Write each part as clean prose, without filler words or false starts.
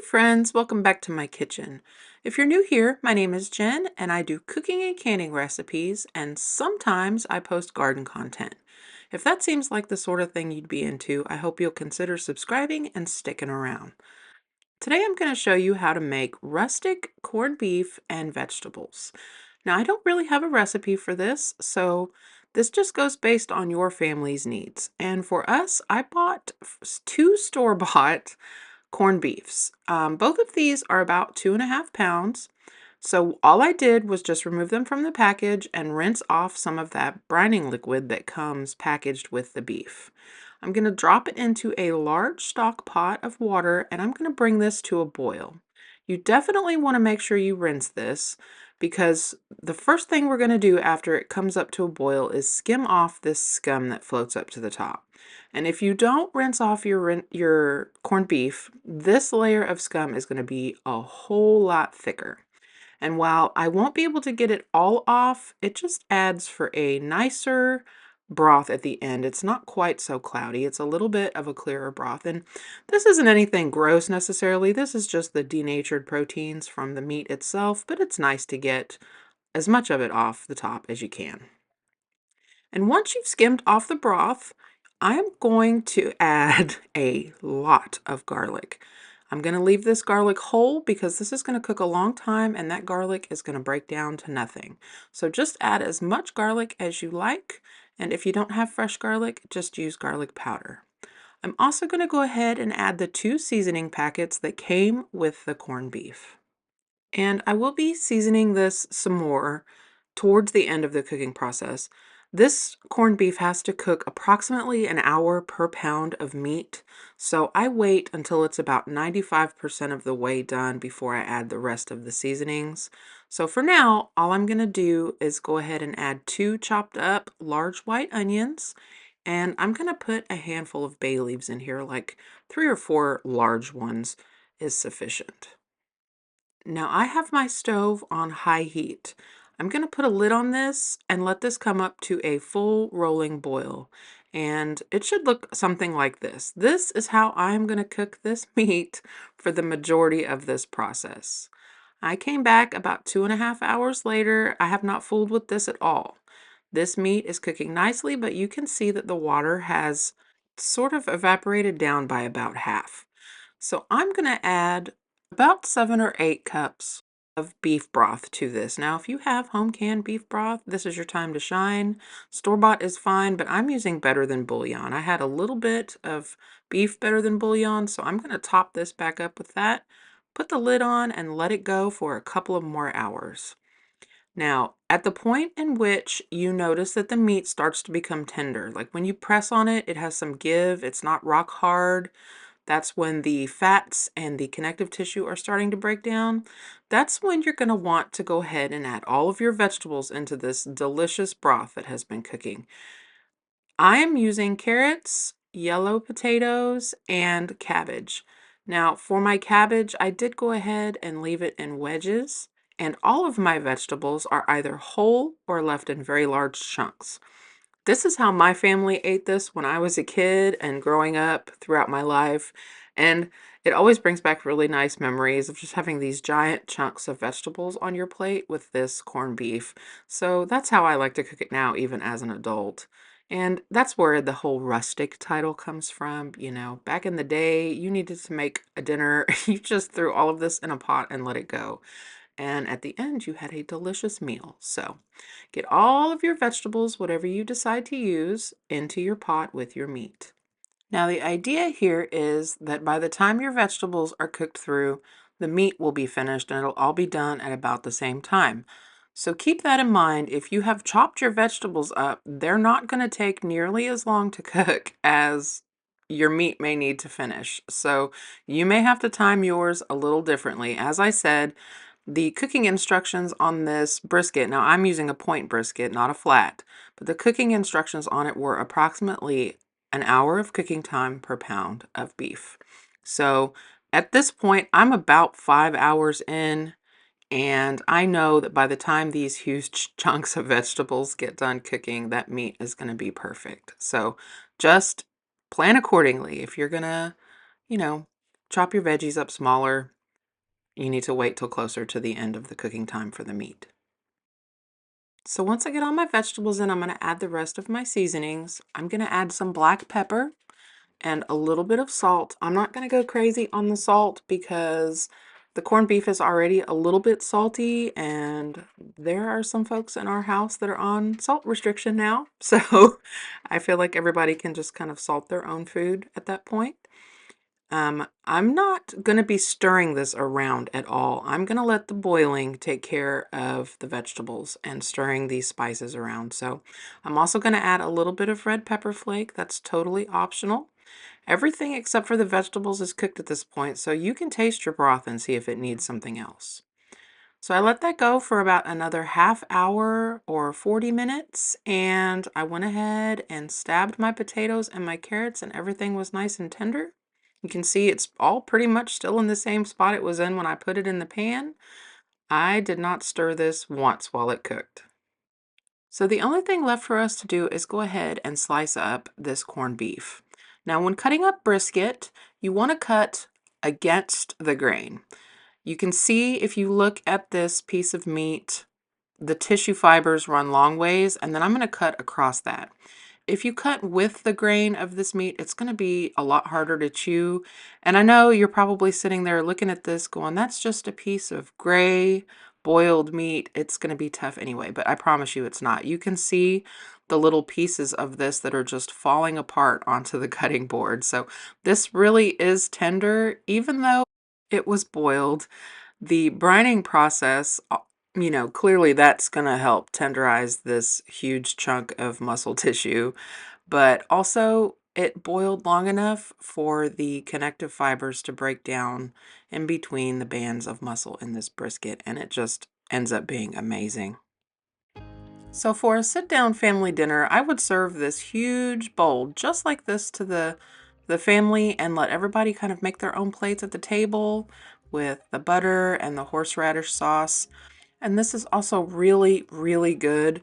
friends, welcome back to my kitchen. If you're new here, my name is Jen and I do cooking and canning recipes, and sometimes I post garden content. If that seems like the sort of thing you'd be into, I hope you'll consider subscribing and sticking around. Today I'm going to show you how to make rustic corned beef and vegetables. Now, I don't really have a recipe for this, so this just goes based on your family's needs. And for us, I bought two store-bought corned beefs. Both of these are about 2.5 pounds. So all I did was just remove them from the package and rinse off some of that brining liquid that comes packaged with the beef. I'm going to drop it into a large stock pot of water and I'm going to bring this to a boil. You definitely want to make sure you rinse this because the first thing we're going to do after it comes up to a boil is skim off this scum that floats up to the top. And if you don't rinse off your corned beef, this layer of scum is going to be a whole lot thicker. And while I won't be able to get it all off, it just adds for a nicer broth at the end. It's not quite so cloudy. It's a little bit of a clearer broth. And this isn't anything gross necessarily. This is just the denatured proteins from the meat itself, but it's nice to get as much of it off the top as you can. And once you've skimmed off the broth, I'm going to add a lot of garlic. I'm going to leave this garlic whole because this is going to cook a long time and that garlic is going to break down to nothing. So just add as much garlic as you like, and if you don't have fresh garlic, just use garlic powder. I'm also going to go ahead and add the 2 seasoning packets that came with the corned beef. And I will be seasoning this some more towards the end of the cooking process. This corned beef has to cook approximately an hour per pound of meat, so I wait until it's about 95% of the way done before I add the rest of the seasonings. So for now, all I'm going to do is go ahead and add 2 chopped up large white onions, and I'm going to put a handful of bay leaves in here, like 3 or 4 large ones is sufficient. Now I have my stove on high heat. I'm going to put a lid on this and let this come up to a full rolling boil. And it should look something like this. This is how I'm going to cook this meat for the majority of this process. I came back about 2.5 hours later. I have not fooled with this at all. This meat is cooking nicely, but you can see that the water has sort of evaporated down by about half. So I'm going to add about 7 or 8 cups of beef broth to this. Now, if you have home canned beef broth, this is your time to shine. Store-bought is fine, but I'm using better than bouillon. I had a little bit of beef better than bouillon, so I'm going to top this back up with that, put the lid on, and let it go for a couple of more hours. Now, at the point in which you notice that the meat starts to become tender, like when you press on it, it has some give, it's not rock hard. That's when the fats and the connective tissue are starting to break down. That's when you're going to want to go ahead and add all of your vegetables into this delicious broth that has been cooking. I am using carrots, yellow potatoes, and cabbage. Now, for my cabbage, I did go ahead and leave it in wedges, and all of my vegetables are either whole or left in very large chunks. This is how my family ate this when I was a kid and growing up throughout my life. And it always brings back really nice memories of just having these giant chunks of vegetables on your plate with this corned beef. So that's how I like to cook it now, even as an adult. And that's where the whole rustic title comes from. You know, back in the day, you needed to make a dinner. You just threw all of this in a pot and let it go. And at the end, you had a delicious meal. So get all of your vegetables, whatever you decide to use, into your pot with your meat. Now, the idea here is that by the time your vegetables are cooked through, the meat will be finished and it'll all be done at about the same time. So keep that in mind. If you have chopped your vegetables up, they're not going to take nearly as long to cook as your meat may need to finish. So you may have to time yours a little differently. As I said, the cooking instructions on this brisket, now I'm using a point brisket, not a flat, but the cooking instructions on it were approximately an hour of cooking time per pound of beef. So at this point, I'm about 5 hours in, and I know that by the time these huge chunks of vegetables get done cooking, that meat is going to be perfect. So just plan accordingly. If you're going to, you know, chop your veggies up smaller. You need to wait till closer to the end of the cooking time for the meat. So once I get all my vegetables in, I'm going to add the rest of my seasonings. I'm going to add some black pepper and a little bit of salt. I'm not going to go crazy on the salt because the corned beef is already a little bit salty, and there are some folks in our house that are on salt restriction now. So I feel like everybody can just kind of salt their own food at that point. I'm not going to be stirring this around at all. I'm going to let the boiling take care of the vegetables and stirring these spices around. So I'm also going to add a little bit of red pepper flake. That's totally optional. Everything except for the vegetables is cooked at this point, so you can taste your broth and see if it needs something else. So I let that go for about another half hour or 40 minutes, and I went ahead and stabbed my potatoes and my carrots, and everything was nice and tender. You can see it's all pretty much still in the same spot it was in when I put it in the pan. I did not stir this once while it cooked. So the only thing left for us to do is go ahead and slice up this corned beef. Now, when cutting up brisket, you want to cut against the grain. You can see if you look at this piece of meat, the tissue fibers run long ways, and then I'm going to cut across that. If you cut with the grain of this meat, it's going to be a lot harder to chew. And I know you're probably sitting there looking at this going, that's just a piece of gray boiled meat. It's going to be tough anyway, but I promise you it's not. You can see the little pieces of this that are just falling apart onto the cutting board. So this really is tender, even though it was boiled. The brining process, clearly that's going to help tenderize this huge chunk of muscle tissue, but also it boiled long enough for the connective fibers to break down in between the bands of muscle in this brisket, and it just ends up being amazing. So for a sit-down family dinner, I would serve this huge bowl just like this to the family and let everybody kind of make their own plates at the table with the butter and the horseradish sauce. And this is also really, really good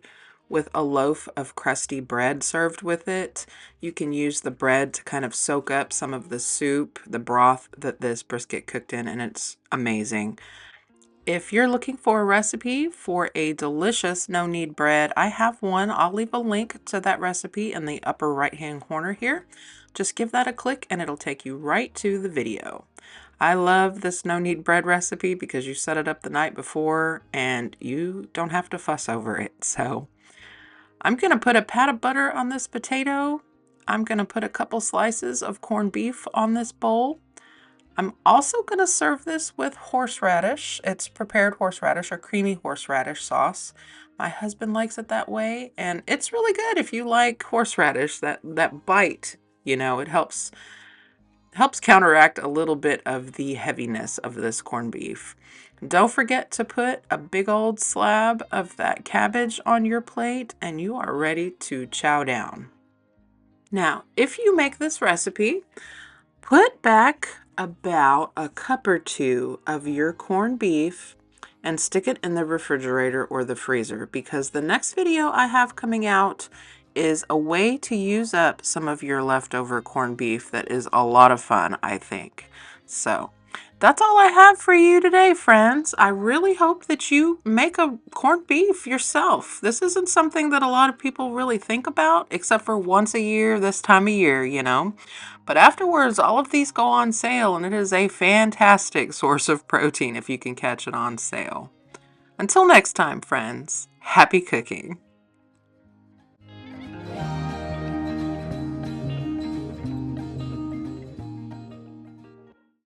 with a loaf of crusty bread served with it. You can use the bread to kind of soak up some of the soup, the broth that this brisket cooked in, and it's amazing. If you're looking for a recipe for a delicious no-knead bread, I have one. I'll leave a link to that recipe in the upper right-hand corner here. Just give that a click and it'll take you right to the video. I love this no-knead bread recipe because you set it up the night before and you don't have to fuss over it. So I'm going to put a pat of butter on this potato. I'm going to put a couple slices of corned beef on this bowl. I'm also going to serve this with horseradish. It's prepared horseradish or creamy horseradish sauce. My husband likes it that way, and it's really good if you like horseradish, that bite, it helps counteract a little bit of the heaviness of this corned beef. Don't forget to put a big old slab of that cabbage on your plate, and you are ready to chow down. Now, if you make this recipe, put back about a cup or two of your corned beef and stick it in the refrigerator or the freezer, because the next video I have coming out is a way to use up some of your leftover corned beef that is a lot of fun, I think. So that's all I have for you today, friends. I really hope that you make a corned beef yourself. This isn't something that a lot of people really think about, except for once a year, this time of year. But afterwards, all of these go on sale, and it is a fantastic source of protein if you can catch it on sale. Until next time, friends, happy cooking.